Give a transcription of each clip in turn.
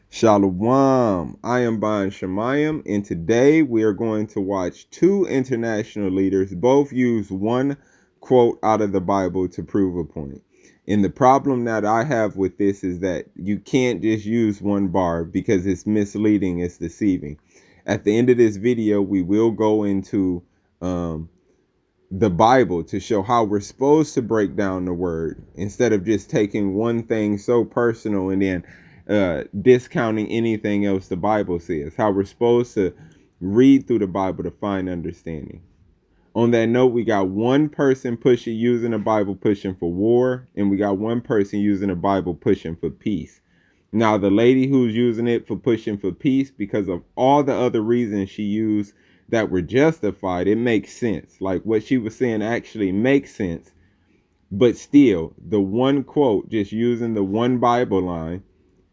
Shalom, I am Ban Shemayim, and today we are going to watch two international leaders both use one quote out of the Bible to prove a point. And the problem that I have with this is that you can't just use one bar because it's misleading, it's deceiving. At the end of this video, we will go into the Bible to show how we're supposed to break down the word instead of just taking one thing so personal and then discounting anything else the Bible says. How we're supposed to read through the Bible to find understanding. On that note, we got one person using the Bible pushing for war, and we got one person using the Bible pushing for peace. Now, the lady who's using it for pushing for peace, because of all the other reasons she used that were justified, it makes sense. Like what she was saying actually makes sense. But still, the one quote, just using the one Bible line,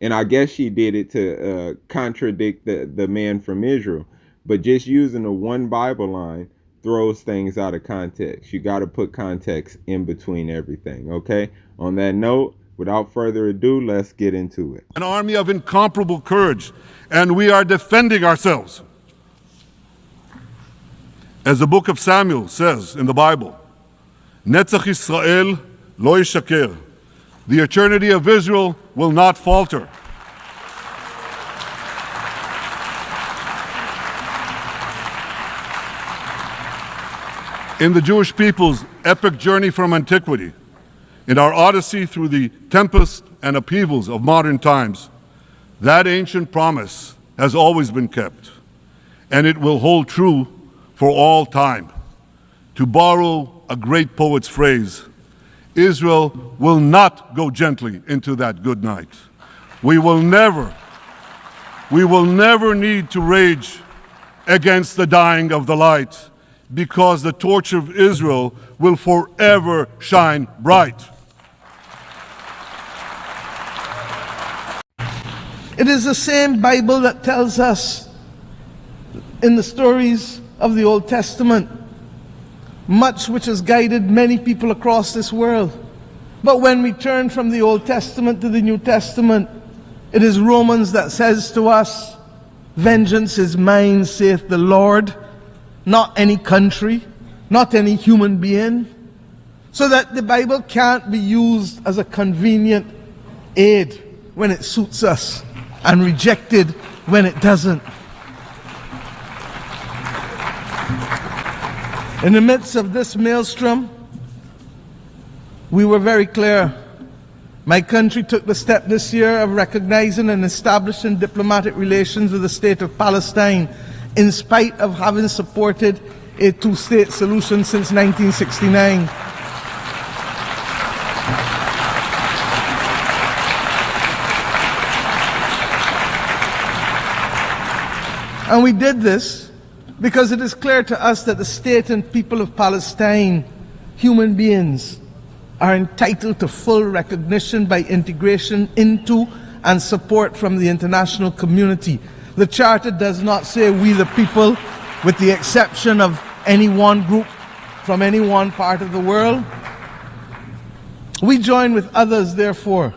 and I guess she did it to contradict the man from Israel, but just using the one Bible line throws things out of context. You got to put context in between everything, okay? On that note, without further ado, let's get into it. An army of incomparable courage, and we are defending ourselves. As the book of Samuel says in the Bible, Netzach Yisrael lo yishaker. The eternity of Israel will not falter. In the Jewish people's epic journey from antiquity, in our odyssey through the tempests and upheavals of modern times, that ancient promise has always been kept, and it will hold true for all time. To borrow a great poet's phrase, Israel will not go gently into that good night. We will never need to rage against the dying of the light, because the torch of Israel will forever shine bright. It is the same Bible that tells us in the stories of the Old Testament, much which has guided many people across this world. But when we turn from the Old Testament to the New Testament, it is Romans that says to us, vengeance is mine, saith the Lord, not any country, not any human being. So that the Bible can't be used as a convenient aid when it suits us and rejected when it doesn't. In the midst of this maelstrom, we were very clear. My country took the step this year of recognizing and establishing diplomatic relations with the state of Palestine, in spite of having supported a two-state solution since 1969. And we did this because it is clear to us that the state and people of Palestine, human beings, are entitled to full recognition by integration into and support from the international community. The Charter does not say we the people, with the exception of any one group from any one part of the world. We join with others, therefore,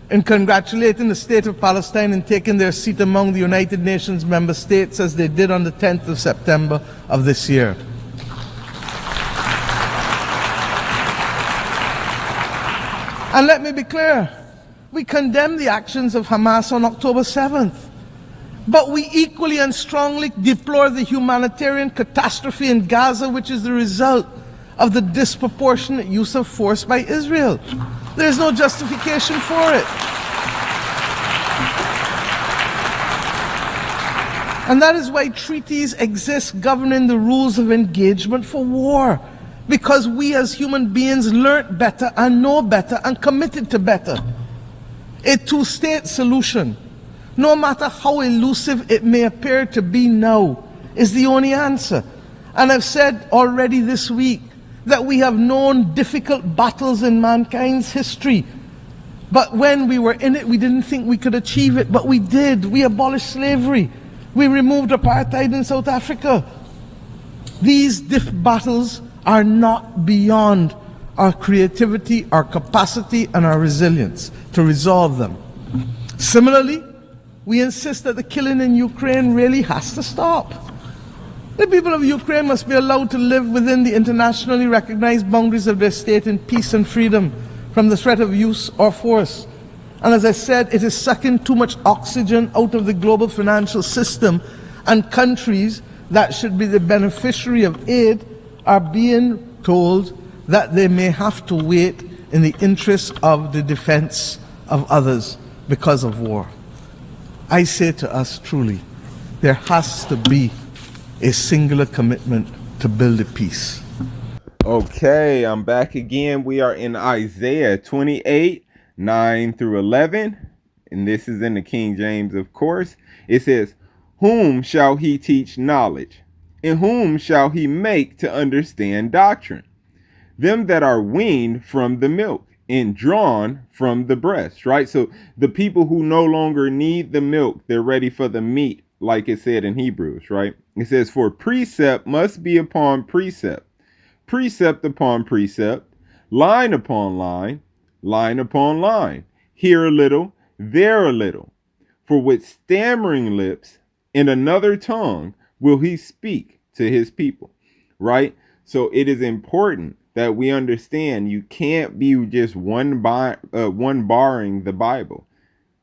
in congratulating the state of Palestine in taking their seat among the United Nations member states as they did on the 10th of September of this year. And let me be clear, we condemn the actions of Hamas on October 7th. But we equally and strongly deplore the humanitarian catastrophe in Gaza, which is the result of the disproportionate use of force by Israel. There is no justification for it. And that is why treaties exist governing the rules of engagement for war. Because we as human beings learnt better and know better and committed to better. A two-state solution, no matter how elusive it may appear to be now, is the only answer. And I've said already this week that we have known difficult battles in mankind's history. But when we were in it, we didn't think we could achieve it, but we did. We abolished slavery. We removed apartheid in South Africa. These battles are not beyond our creativity, our capacity, and our resilience to resolve them. Similarly, We insist that the killing in Ukraine really has to stop. The people of Ukraine must be allowed to live within the internationally recognized boundaries of their state in peace and freedom from the threat of use or force. And as I said, it is sucking too much oxygen out of the global financial system, and countries that should be the beneficiary of aid are being told that they may have to wait in the interest of the defense of others because of war. I say to us truly, there has to be a singular commitment to build a peace. Okay, I'm back again. We are in Isaiah 28, 9 through 11. And this is in the King James, of course. It says, "Whom shall he teach knowledge? And whom shall he make to understand doctrine? Them that are weaned from the milk and drawn from the breast," right? So the people who no longer need the milk, they're ready for the meat, like it said in Hebrews, right? It says, "For precept must be upon precept, precept upon precept, line upon line, line upon line, here a little, there a little. For with stammering lips and another tongue will he speak to his people," right? So it is important that we understand you can't be just one barring the Bible.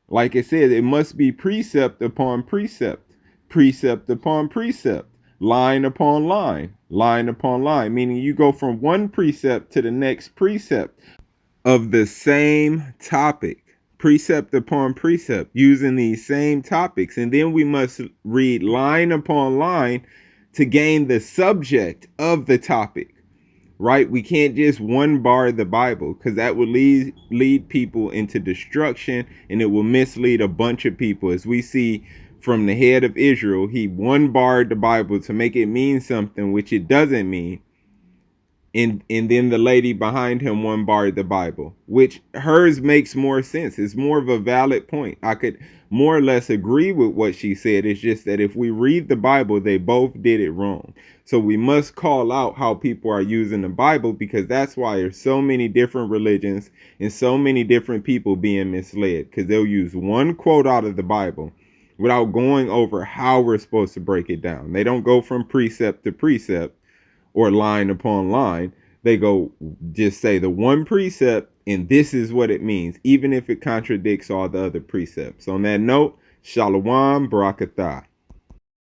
Like it says, it must be precept upon precept, precept upon precept, line upon line, line upon line, meaning you go from one precept to the next precept of the same topic, precept upon precept, using these same topics. And then we must read line upon line to gain the subject of the topic, right? We can't just one bar the Bible, because that will lead people into destruction, and it will mislead a bunch of people. As we see from the head of Israel, he one barred the Bible to make it mean something which it doesn't mean. And then the lady behind him one barred the Bible, which hers makes more sense. It's more of a valid point. I could more or less agree with what she said. It's just that if we read the Bible, they both did it wrong. So we must call out how people are using the Bible, because that's why there's so many different religions and so many different people being misled, because they'll use one quote out of the Bible without going over how we're supposed to break it down. They don't go from precept to precept or line upon line. They go just say the one precept, and this is what it means, even if it contradicts all the other precepts. On that note, Shalom, Barakatah.